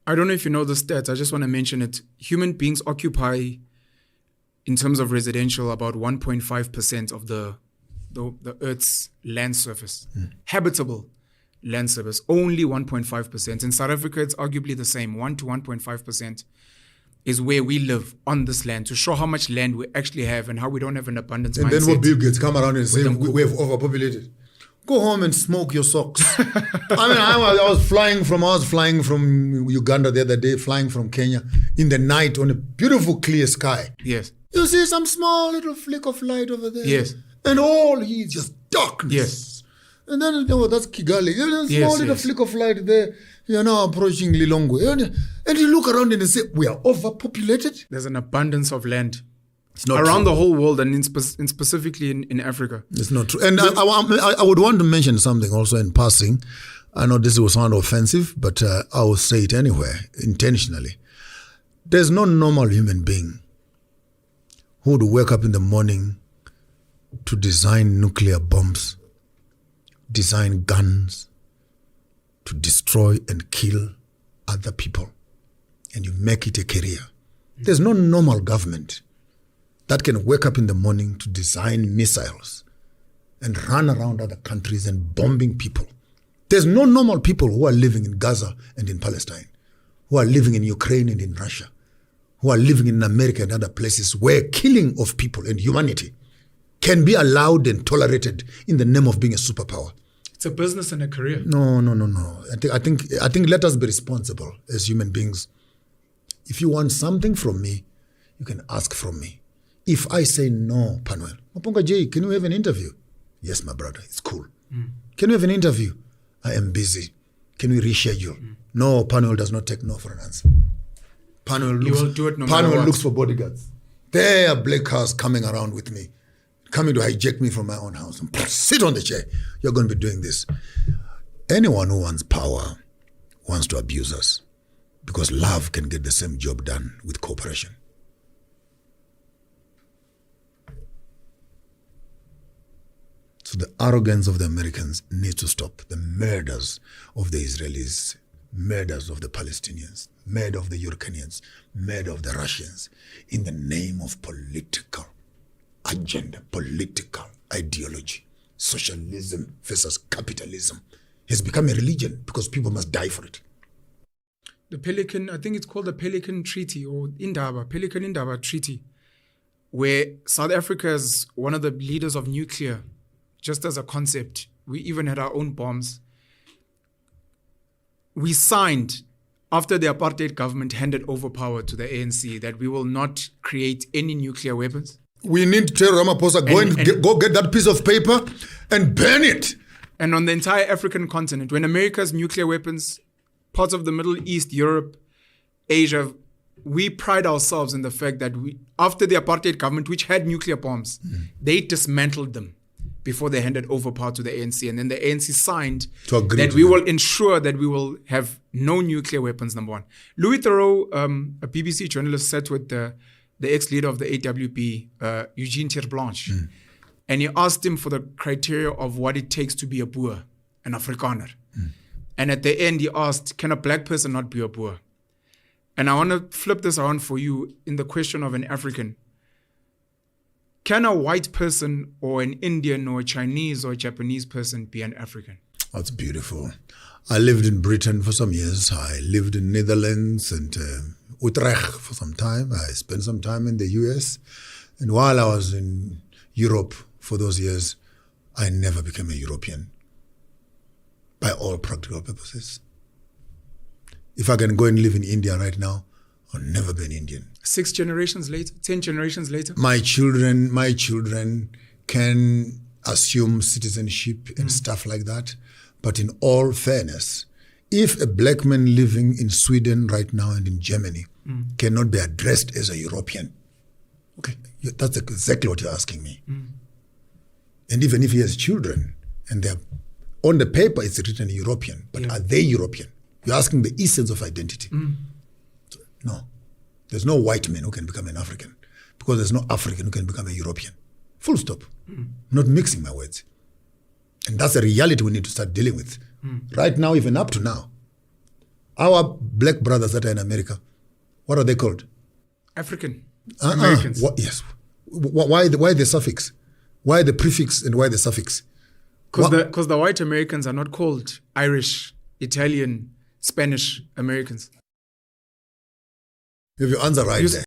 I don't know if you know the stats. I just want to mention it. Human beings occupy, in terms of residential, about 1.5% of the Earth's land surface. Habitable land surface, only 1.5%. In South Africa, it's arguably the same. 1 to 1.5% is where we live on this land, to show how much land we actually have and how we don't have an abundance mindset. And then what Bill Gates come around and say, we have overpopulated. Go home and smoke your socks. I was flying from Uganda the other day, flying from Kenya in the night on a beautiful clear sky. Yes. You see some small little flick of light over there. Yes. And all he just darkness. Yes. And then that's Kigali. There's a small little flick of light there. You're now approaching Lilongwe. And you look around and you say, we are overpopulated. There's an abundance of land. It's not around true. the whole world, and specifically in Africa. It's not true. And I would want to mention something also in passing. I know this will sound offensive, but I will say it anyway, intentionally. There's no normal human being who would wake up in the morning to design nuclear bombs, design guns, to destroy and kill other people, and you make it a career. There's no normal government that can wake up in the morning to design missiles and run around other countries and bombing people. There's no normal people who are living in Gaza and in Palestine, who are living in Ukraine and in Russia, who are living in America and other places where killing of people and humanity can be allowed and tolerated in the name of being a superpower. It's a business and a career. No. I think let us be responsible as human beings. If you want something from me, you can ask from me. If I say no, Panuel, Maponga J, can we have an interview? Yes, my brother, it's cool. Can we have an interview? I am busy. Can we reschedule? No, Panuel does not take no for an answer. Panuel looks for bodyguards. There are black cars coming around with me, coming to hijack me from my own house. And sit on the chair. You're going to be doing this. Anyone who wants power wants to abuse us, because love can get the same job done with cooperation. So the arrogance of the Americans needs to stop. The murders of the Israelis, murders of the Palestinians, murder of the Ukrainians, murder of the Russians, in the name of political agenda, political ideology. Socialism versus capitalism has become a religion because people must die for it. The Pelican, I think it's called the Pelican Treaty, or Pelican Indaba Treaty, where South Africa is one of the leaders of nuclear. Just as a concept, we even had our own bombs. We signed, after the apartheid government handed over power to the ANC, that we will not create any nuclear weapons. We need to tell Ramaphosa, go get that piece of paper and burn it. And on the entire African continent, when America's nuclear weapons, parts of the Middle East, Europe, Asia, we pride ourselves in the fact that after the apartheid government, which had nuclear bombs, they dismantled them before they handed over power to the ANC. And then the ANC signed that we will ensure that we will have no nuclear weapons, number one. Louis Theroux, a BBC journalist, sat with the ex-leader of the AWB, Eugene Terblanche, and he asked him for the criteria of what it takes to be a Boer, an Afrikaner. And at the end, he asked, can a black person not be a Boer? And I want to flip this around for you in the question of an African. Can a white person or an Indian or a Chinese or a Japanese person be an African? That's beautiful. I lived in Britain for some years. I lived in Netherlands and Utrecht for some time. I spent some time in the US. And while I was in Europe for those years, I never became a European by all practical purposes. If I can go and live in India right now, I'll never be an Indian. 6 generations later, 10 generations later? My children can assume citizenship and stuff like that. But in all fairness, if a black man living in Sweden right now and in Germany cannot be addressed as a European, okay, that's exactly what you're asking me. And even if he has children and they're on the paper, it's written European, but are they European? You're asking the essence of identity. So, no. There's no white man who can become an African, because there's no African who can become a European. Full stop. Not mixing my words. And that's a reality we need to start dealing with. Right now, even up to now. Our black brothers that are in America, what are they called? African Americans. Yes. Why the suffix? Why the prefix and why the suffix? Because the white Americans are not called Irish, Italian, Spanish Americans. You have your answer right there.